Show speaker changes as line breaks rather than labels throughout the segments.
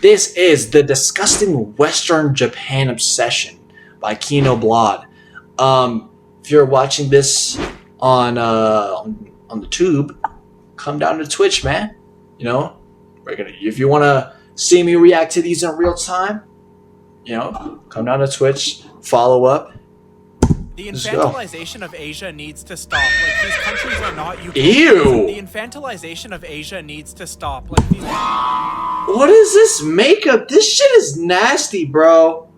This is The Disgusting Western Japan Obsession by Keenoblad. If you're watching this on the tube, come down to Twitch, man. You know, if you want to see me react to these in real time, you know, come down to Twitch, follow up.
The infantilization of Asia needs to stop. Like, these countries are not
utopias. Ew!
The infantilization of Asia needs to stop. Like, these...
What is this makeup? This shit is nasty, bro.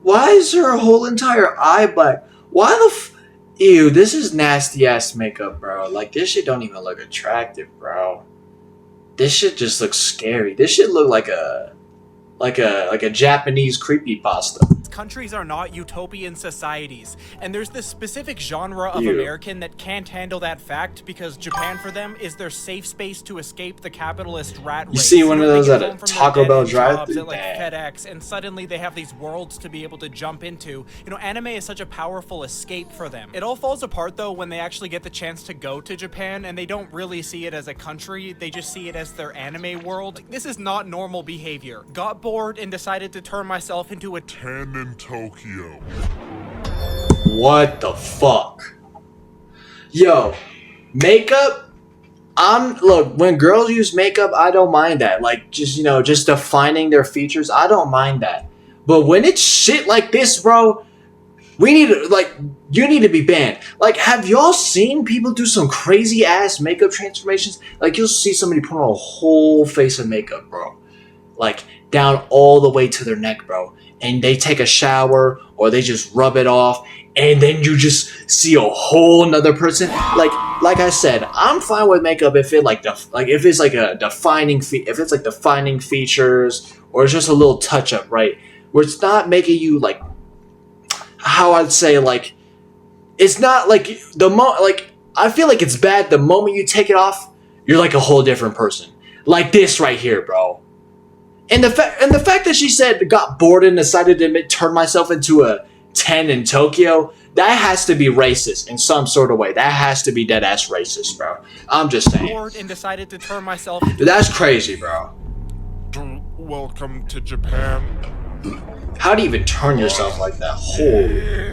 Why is her whole entire eye black? Why the Ew, this is nasty ass makeup, bro. Like, this shit don't even look attractive, bro. This shit just looks scary. This shit look like a Japanese creepypasta.
Countries are not utopian societies, and there's this specific genre of American that can't handle that fact because Japan for them is their safe space to escape the capitalist rat race.
You see one of those at a Taco Bell drive-thru?
Like FedEx, and suddenly they have these worlds to be able to jump into. You know, anime is such a powerful escape for them. It all falls apart though when they actually get the chance to go to Japan, and they don't really see it as a country, they just see it as their anime world. Like, this is not normal behavior. Got bored and decided to turn myself into a 10 in Tokyo.
What the fuck? Yo, makeup? Look, when girls use makeup, I don't mind that. Like, just defining their features, I don't mind that. But when it's shit like this, bro, you need to be banned. Like, have y'all seen people do some crazy ass makeup transformations? Like, you'll see somebody put on a whole face of makeup, bro. Like, down all the way to their neck, bro. And they take a shower or they just rub it off, and then you just see a whole nother person. Like I said, I'm fine with makeup if it's like a defining defining features, or it's just a little touch up, right? Where it's not making you like, how I'd say, like, it's not like I feel like it's bad the moment you take it off, you're like a whole different person. Like this right here, bro. And the fact that she said got bored and decided to turn myself into a 10 in Tokyo, that has to be racist in some sort of way. That has to be dead ass racist, bro. I'm just saying.
Bored and decided to turn myself.
That's crazy, bro.
Welcome to Japan.
How do you even turn yourself like that? Holy.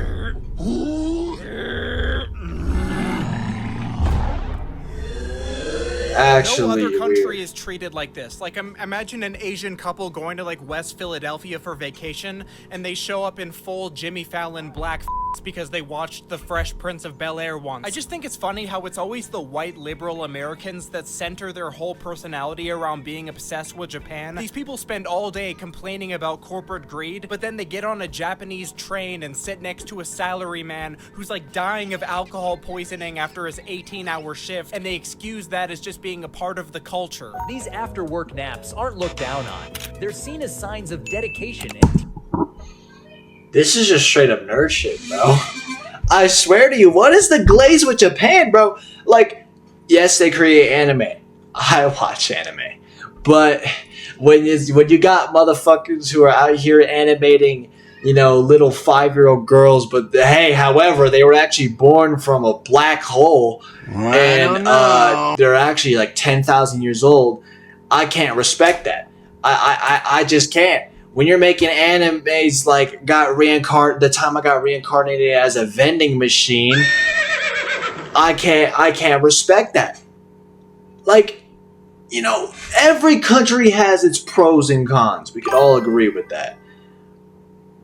Actually,
no other country is treated like this. Like, imagine an Asian couple going to like West Philadelphia for vacation, and they show up in full Jimmy Fallon black because they watched The Fresh Prince of Bel-Air once. I just think it's funny how it's always the white liberal Americans that center their whole personality around being obsessed with Japan. These people spend all day complaining about corporate greed, but then they get on a Japanese train and sit next to a salaryman who's like dying of alcohol poisoning after his 18-hour shift, and they excuse that as just being a part of the culture.
These after-work naps aren't looked down on. They're seen as signs of dedication and...
This is just straight up nerd shit, bro. I swear to you, what is the glaze with Japan, bro? Like, yes, they create anime. I watch anime. But when you got motherfuckers who are out here animating, you know, little 5-year-old girls, but hey, however, they were actually born from a black hole, and they're actually like 10,000 years old, I can't respect that. I just can't. When you're making animes like the time I got reincarnated as a vending machine, I can't respect that. Like, you know, every country has its pros and cons. We could all agree with that.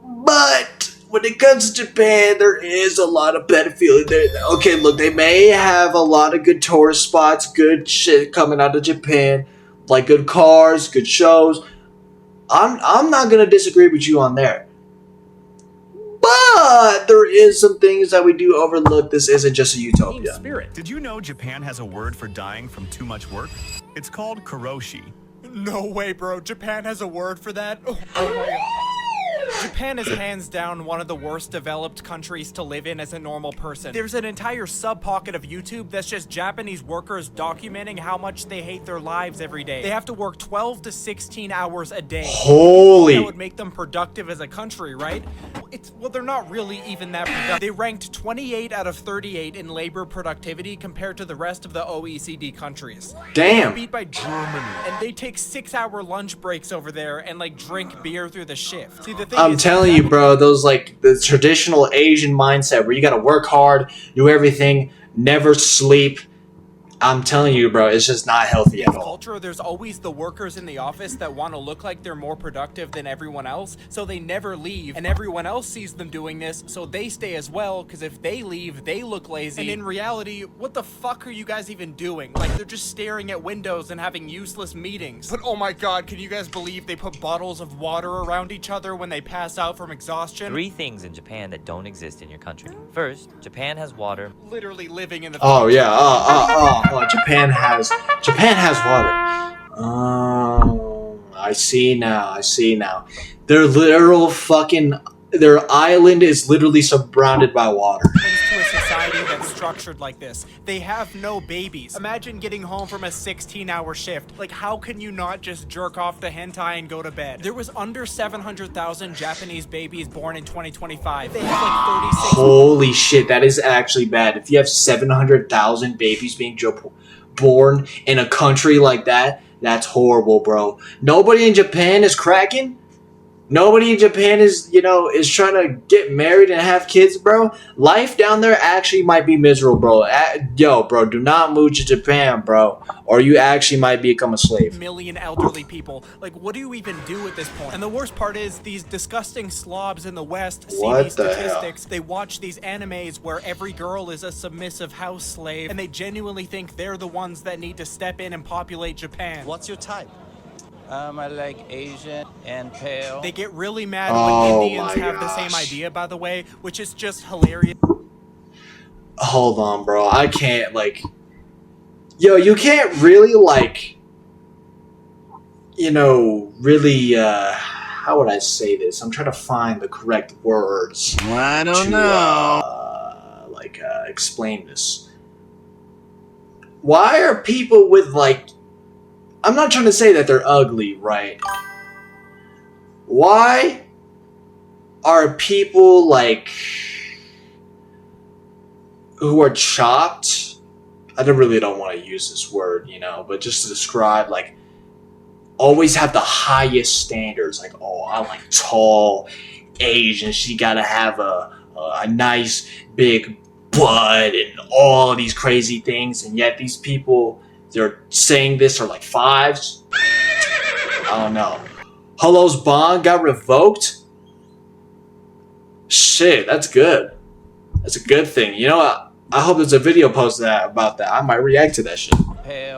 But when it comes to Japan, there is a lot of pedophilia there. Okay, look, they may have a lot of good tourist spots, good shit coming out of Japan, like good cars, good shows. I'm not gonna disagree with you on there. But there is some things that we do overlook. This isn't just a utopia.
Spirit.
Did you know Japan has a word for dying from too much work? It's called karoshi.
No way, bro. Japan has a word for that? Oh my god. Japan is hands down one of the worst developed countries to live in as a normal person. There's an entire sub-pocket of YouTube that's just Japanese workers documenting how much they hate their lives every day. They have to work 12 to 16 hours a day.
Holy.
That would make them productive as a country, right? they're not really even that productive. They ranked 28 out of 38 in labor productivity compared to the rest of the OECD countries.
Damn.
Beat by Germany. And they take 6-hour lunch breaks over there and like drink beer through the shift. See, the thing
I'm
is,
telling you, bro, those like the traditional Asian mindset where you gotta work hard, do everything, never sleep. I'm telling you, bro, it's just not healthy at all.
Culture, there's always the workers in the office that want to look like they're more productive than everyone else, so they never leave, and everyone else sees them doing this, so they stay as well, because if they leave, they look lazy. And in reality, what the fuck are you guys even doing? Like, they're just staring at windows and having useless meetings. But oh my god, can you guys believe they put bottles of water around each other when they pass out from exhaustion?
3 things in Japan that don't exist in your country. First, Japan has water.
Literally living in the
Oh yeah, Japan has water. I see now. Their island is literally surrounded by water.
To a society that's structured like this. They have no babies. Imagine getting home from a 16-hour shift. Like, how can you not just jerk off to hentai and go to bed? There was under 700,000 Japanese babies born in 2025. They have like 36.
Holy shit, that is actually bad. If you have 700,000 babies being born in a country like that, that's horrible, bro. Nobody in Japan is cracking. Nobody in Japan is trying to get married and have kids, bro. Life down there actually might be miserable, bro. Yo, bro, do not move to Japan, bro, or you actually might become a slave.
Million elderly people. Like, what do you even do at this point? And the worst part is, these disgusting slobs in the West see these statistics. They watch these animes where every girl is a submissive house slave, and they genuinely think they're the ones that need to step in and populate Japan.
What's your type? I like Asian and pale.
They get really mad when Indians have the same idea, by the way, which is just hilarious.
Hold on, bro. I can't, yo, you can't really, really, how would I say this? I'm trying to find the correct words.
I don't know.
Explain this. Why are people with, I'm not trying to say that they're ugly, right? Why are people, who are chopped? I really don't want to use this word, but just to describe, always have the highest standards. I like tall Asian. She gotta have a nice big butt and all these crazy things, and yet these people, they're saying this are like fives. I don't know. Hello's bond got revoked? Shit, that's good. That's a good thing. I hope there's a video posted about that. I might react to that shit.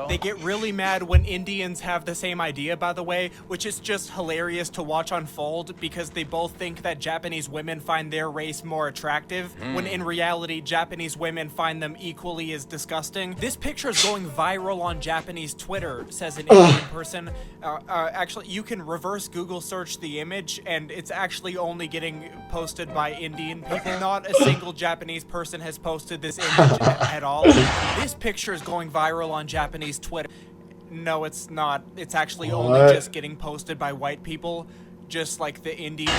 They get really mad when Indians have the same idea, by the way, which is just hilarious to watch unfold because they both think that Japanese women find their race more attractive, when in reality, Japanese women find them equally as disgusting. This picture is going viral on Japanese Twitter, says an Indian person. Actually, you can reverse Google search the image, and it's actually only getting posted by Indian people. Not a single Japanese person has posted this image at all. This picture is going viral on Japanese Twitter. No, it's not. It's actually only just getting posted by white people, just like the Indians.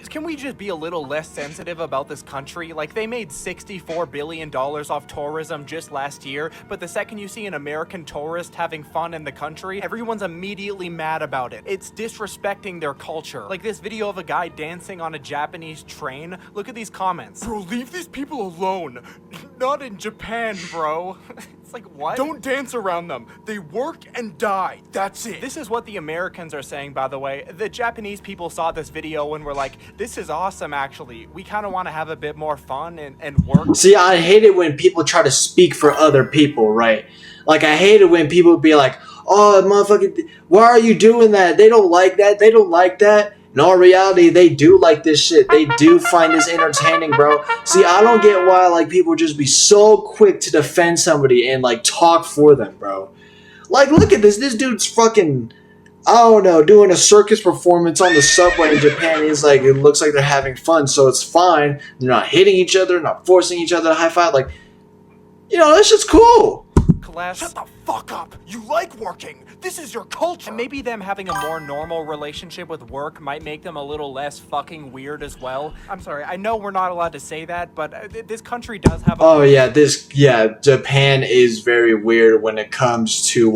Can we just be a little less sensitive about this country? They made $64 billion off tourism just last year, but the second you see an American tourist having fun in the country, everyone's immediately mad about it. It's disrespecting their culture. Like this video of a guy dancing on a Japanese train. Look at these comments. Bro, leave these people alone. Not in Japan, bro. It's like, what? Don't dance around them. They work and die. That's it. This is what the Americans are saying, by the way. The Japanese people saw this video and were like, this is awesome, actually. We kind of want to have a bit more fun and work.
See, I hate it when people try to speak for other people, right? I hate it when people be like, oh, motherfucker, why are you doing that? They don't like that. They don't like that. In all reality, they do like this shit. They do find this entertaining, bro. See, I don't get why, people just be so quick to defend somebody and, talk for them, bro. Look at this. This dude's fucking, I don't know, doing a circus performance on the subway in Japan. He's it looks like they're having fun, so it's fine. They're not hitting each other, not forcing each other to high five. That's just cool.
less.
Shut the fuck up! You like working! This is your culture!
And maybe them having a more normal relationship with work might make them a little less fucking weird as well. I'm sorry, I know we're not allowed to say that, but this country does have a...
Oh yeah, Japan is very weird when it comes to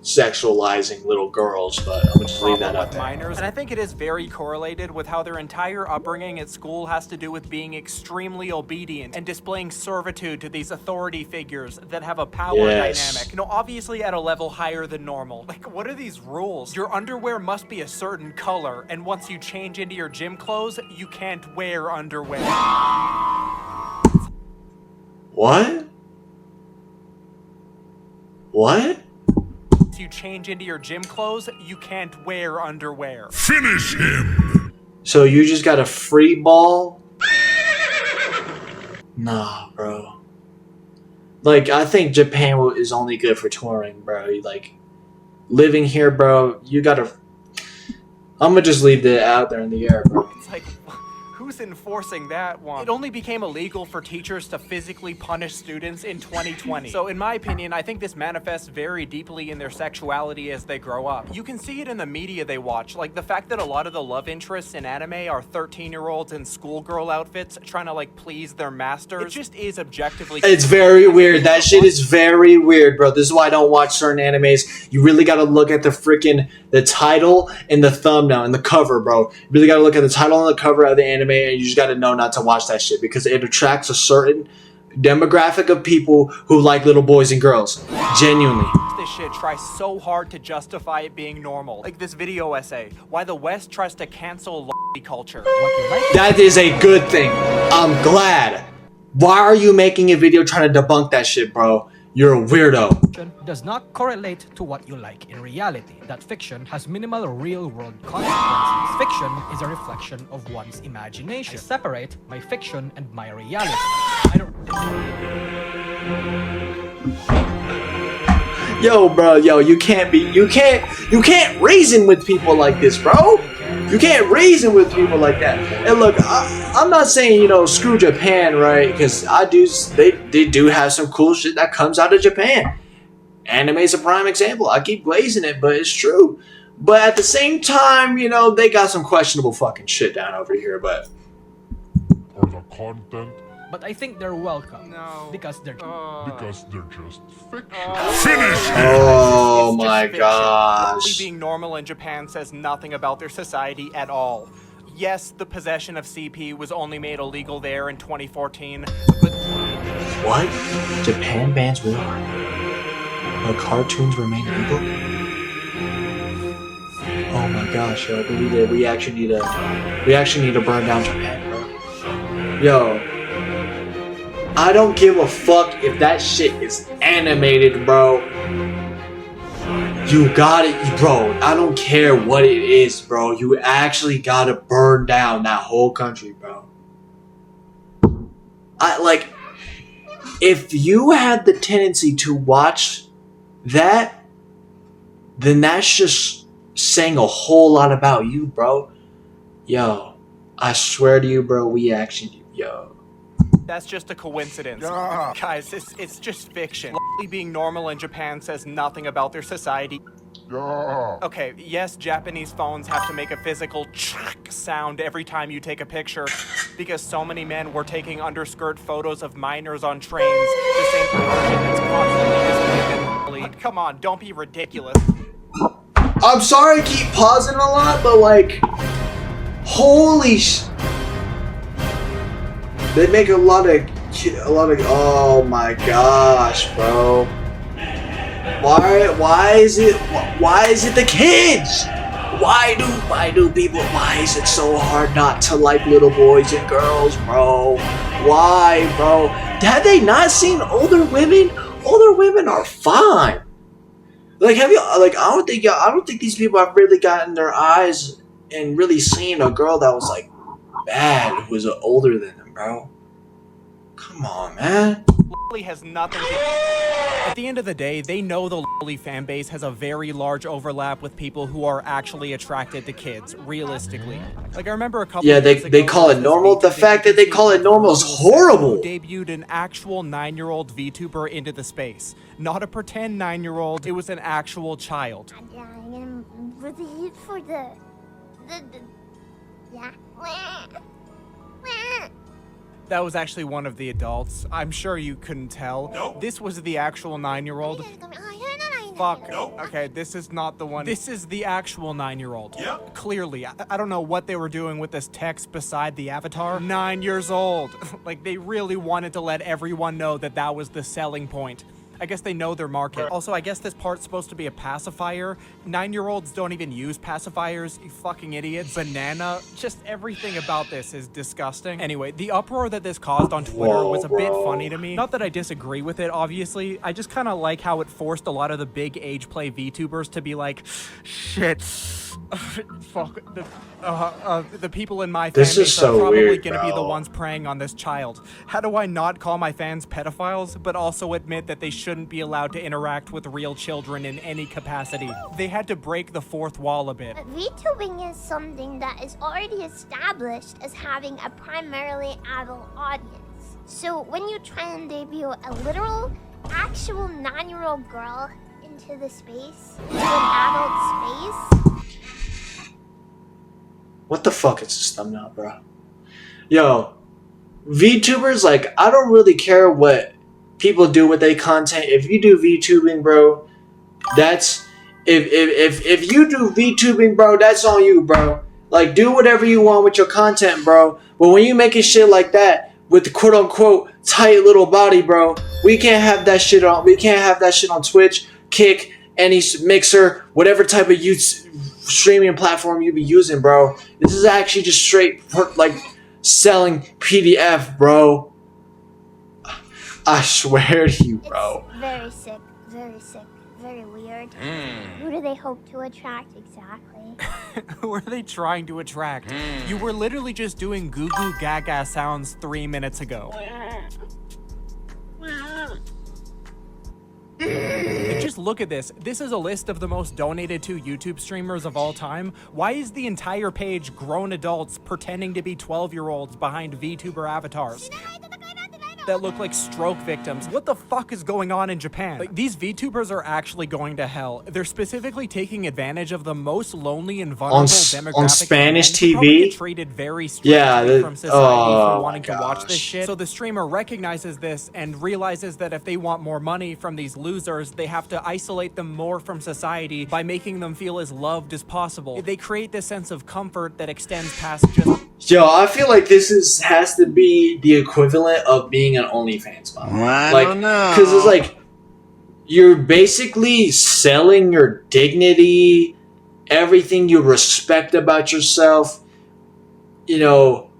sexualizing little girls, but I'm gonna just leave that up
with
there.
minors, and I think it is very correlated with how their entire upbringing at school has to do with being extremely obedient and displaying servitude to these authority figures that have a power dynamic. You know, obviously at a level higher than normal. Like, what are these rules? Your underwear must be a certain color, and once you change into your gym clothes, you can't wear underwear.
What? What?
Once you change into your gym clothes, you can't wear underwear.
Finish him!
So you just got a free ball? Nah, bro. Like, I think Japan is only good for touring, bro. Like, living here, bro, you gotta... I'm gonna just leave that out there in the air, bro.
It's like, who's enforcing that one? It only became illegal for teachers to physically punish students in 2020. So in my opinion, I think this manifests very deeply in their sexuality as they grow up. You can see it in the media they watch, like the fact that a lot of the love interests in anime are 13-year-olds in schoolgirl outfits trying to like please their masters. It just is objectively...
It's very weird. That shit is very weird, bro. This is why I don't watch certain animes. You really gotta look at the title and the thumbnail and the cover, bro. You really gotta look at the title and the cover of the anime, and you just gotta know not to watch that shit because it attracts a certain demographic of people who like little boys and girls. Genuinely.
This shit tries so hard to justify it being normal. Like this video essay, why the West tries to cancel culture.
That is a good thing. I'm glad. Why are you making a video trying to debunk that shit, bro? You're a weirdo.
Does not correlate to what you like in reality. That fiction has minimal real-world consequences. Fiction is a reflection of one's imagination. I separate my fiction and my reality.
Yo, bro, you can't reason with people like this, bro. You can't reason with people like that. And look, I'm not saying, screw Japan, right? Because they do have some cool shit that comes out of Japan. Anime's a prime example. I keep glazing it, but it's true. But at the same time, they got some questionable fucking shit down over here, but...
For the content,
But I think they're welcome.
No.
Because they're
just fiction.
Finish
him!
Oh
It's just
my
fiction.
gosh.
Being normal in Japan says nothing about their society at all. Yes, the possession of CP was only made illegal there in 2014, but...
What? Japan bans war? But cartoons remain legal? Oh my gosh, yo, we actually need to burn down Japan, bro. Yo, I don't give a fuck if that shit is animated, bro. You got it, bro. I don't care what it is, bro. You actually gotta burn down that whole country, bro. If you had the tendency to watch that, then that's just saying a whole lot about you, bro. Yo, I swear to you, bro, we actually, yo.
That's just a coincidence.
Yeah.
Guys, it's just fiction. Being normal in Japan says nothing about their society.
Yeah.
Okay, yes, Japanese phones have to make a physical sound every time you take a picture because so many men were taking underskirt photos of minors on trains. The same person that's constantly displayed. Come on, don't be ridiculous.
I'm sorry I keep pausing a lot, but holy they make a lot of, oh my gosh, bro. Why is it the kids? Why is it so hard not to like little boys and girls, bro? Why, bro? Have they not seen older women? Older women are fine. I don't think these people have really gotten their eyes and really seen a girl that was bad who was older than them, bro. Come on, man.
Lolly has nothing to... At the end of the day, they know the Lolly fan base has a very large overlap with people who are actually attracted to kids, realistically. Like, I remember a couple
Yeah,
years ago,
they call
there
it
was this
normal. The
VTuber
fact that they
agency
call it
called
normal is
Virtual Seven
horrible.
who debuted an actual 9-year-old VTuber into the space. Not a pretend 9-year-old, it was an actual child.
For the yeah.
That was actually one of the adults. I'm sure you couldn't tell. Nope. This was the actual 9-year-old. Fuck. Nope. Okay, this is not the one. This is the actual 9-year-old. Yep. Clearly, I don't know what they were doing with this text beside the avatar. 9 years old. Like, they really wanted to let everyone know that that was the selling point. I guess they know their market. Also, I guess this part's supposed to be a pacifier. 9-year-olds don't even use pacifiers, you fucking idiots. Banana. Just everything about this is disgusting. Anyway, the uproar that this caused on Twitter was a bit funny to me. Not that I disagree with it, obviously. I just kind of like how it forced a lot of the big age play VTubers to be like, shit. Fuck. The people in my fan
This is
base
so
are probably
weird,
gonna be the
bro.
ones preying on this child. How do I not call my fans pedophiles, but also admit that they shouldn't be allowed to interact with real children in any capacity? They had to break the fourth wall a bit.
VTubing is something that is already established as having a primarily adult audience. So when you try and debut a literal, actual 9-year-old girl into the space, into an adult space.
What the fuck is this thumbnail, bro? Yo, VTubers, like, I don't really care what people do with their content. If you do VTubing, bro, that's... If you do VTubing, bro, that's on you, bro. Like, do whatever you want with your content, bro. But when you making shit like that, with the quote-unquote tight little body, bro, we can't have that shit on... We can't have that shit on Twitch, Kick, any Mixer, whatever type of streaming platform you be using, bro. This is actually just straight like selling PDF, bro. I swear to you, bro.
It's very sick, very weird. Who do they hope to attract exactly?
Who are they trying to attract? You were literally just doing goo goo gaga sounds 3 minutes ago. Just look at this. This is a list of the most donated to YouTube streamers of all time. Why is the entire page grown adults pretending to be 12-year-olds behind VTuber avatars that look like stroke victims? What the fuck is going on in Japan? Like, these VTubers are actually going to hell. They're specifically taking advantage of the most lonely and vulnerable demographic
on Spanish
who probably
TV.
get treated very strangely from society for wanting to watch this
gosh.
shit. So the streamer recognizes this and realizes that if they want more money from these losers, they have to isolate them more from society by making them feel as loved as possible. They create this sense of comfort that extends past just...
Yo, I feel like this has to be the equivalent of being an OnlyFans model.
I don't know.
Because it's like, you're basically selling your dignity, everything you respect about yourself, you know,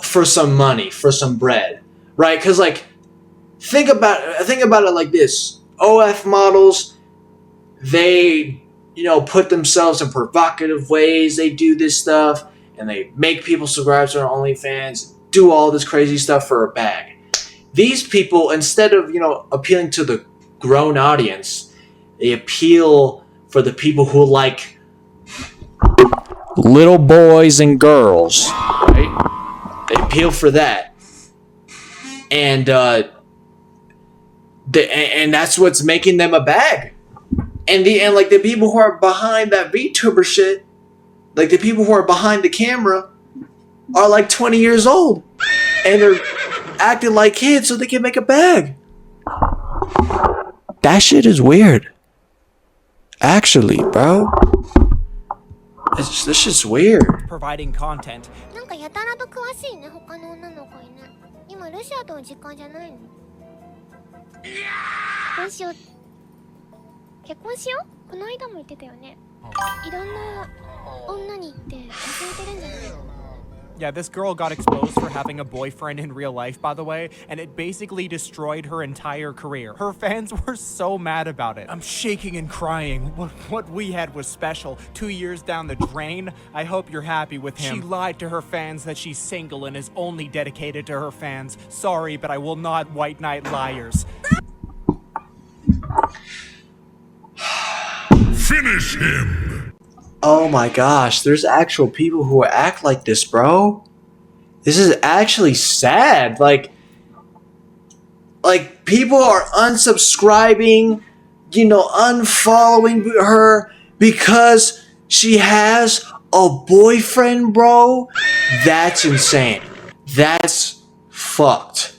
for some money, for some bread, right? Because, like, think about it like this. OF models, they, you know, put themselves in provocative ways. They do this stuff, and they make people subscribe to their OnlyFans, do all this crazy stuff for a bag. These people, instead of, you know, appealing to the grown audience, they appeal for the people who like little boys and girls, right? They appeal for that. And that's what's making them a bag. And like the people who are behind that VTuber shit, like the people who are behind the camera, are like 20 years old, and they're acting like kids so they can make a bag. That shit is weird. Actually, bro, this shit's weird.
providing content.
なんかやたらと詳しいね、他の女の子にね。今ルシアとの時間じゃないの？どうしよう。結婚しよう？この間も言ってたよね。いろんな女にって忘れてるんじゃないの？
Yeah, this girl got exposed for having a boyfriend in real life, by the way, and it basically destroyed her entire career. Her fans were so mad about it. I'm shaking and crying. What we had was special. 2 years down the drain. I hope you're happy with him. She lied to her fans that she's single and is only dedicated to her fans. Sorry, but I will not white knight liars.
Finish him!
Oh my gosh, there's actual people who act like this, bro. This is actually sad. Like people are unsubscribing, you know, unfollowing her because she has a boyfriend, bro. That's insane. That's fucked.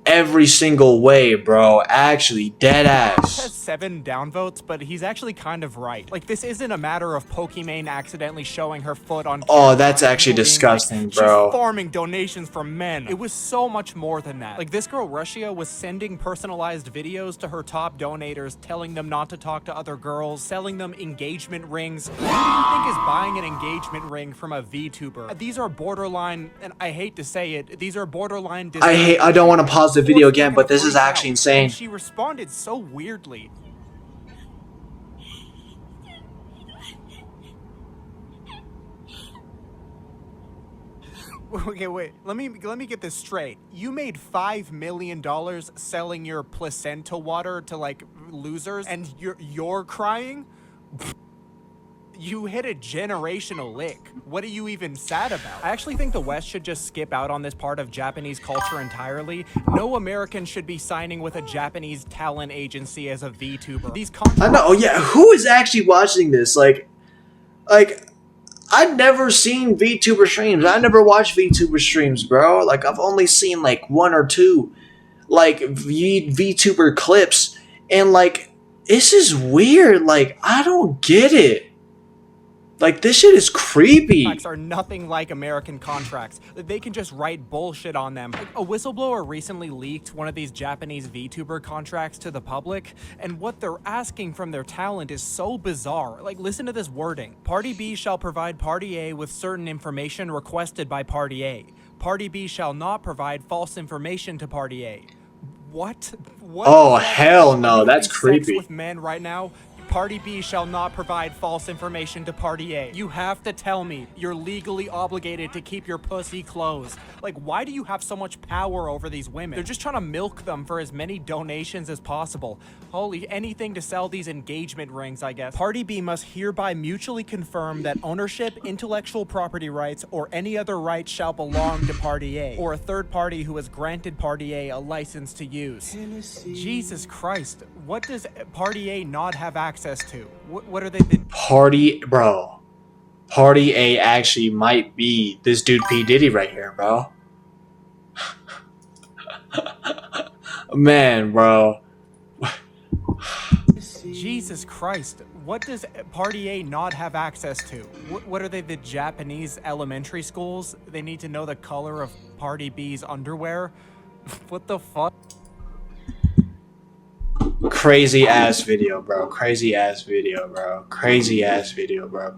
Every single way, bro. Actually, dead
Has
ass.
7 downvotes, but he's actually kind of right. Like, this isn't a matter of Pokimane accidentally showing her foot on camera.
Oh, that's actually
People being
disgusting,
like,
bro.
She's farming donations from men. It was so much more than that. Like, this girl, Russia, was sending personalized videos to her top donators, telling them not to talk to other girls, selling them engagement rings. Who do you think is buying an engagement ring from a VTuber? These are borderline, and I hate to say it, these are borderline.
I don't want to pause the video again, but this is actually insane.
And she responded so weirdly. Okay, wait. Let me get this straight. You made $5 million selling your placenta water to like losers, and you're crying? You hit a generational lick. What are you even sad about? I actually think the West should just skip out on this part of Japanese culture entirely. No American should be signing with a Japanese talent agency as a VTuber. These
I know, yeah, who is actually watching this? Like, I've never seen VTuber streams. I never watched VTuber streams, bro. Like, I've only seen, like, 1 or 2, like, VTuber clips. And, like, this is weird. Like, I don't get it. Like, this shit is creepy.
Contracts are nothing like American contracts. They can just write bullshit on them. Like, a whistleblower recently leaked one of these Japanese VTuber contracts to the public, and what they're asking from their talent is so bizarre. Like, listen to this wording. Party B shall provide Party A with certain information requested by Party A. Party B shall not provide false information to Party A. What?
Oh, hell no, that's creepy.
Sex with men right now? Party B shall not provide false information to Party A. You have to tell me you're legally obligated to keep your pussy closed. Like, why do you have so much power over these women? They're just trying to milk them for as many donations as possible. Holy, anything to sell these engagement rings, I guess. Party B must hereby mutually confirm that ownership, intellectual property rights, or any other rights shall belong to Party A, or a third party who has granted Party A a license to use. Jesus Christ, what does Party A not have access to? What are they?
Party A actually might be this dude P. Diddy right here, bro. Man, bro.
Jesus Christ, what does Party A not have access to? What are they, the Japanese elementary schools? They need to know the color of Party B's underwear? What the fuck?
Crazy ass video, bro. Crazy ass video, bro. Crazy ass video, bro.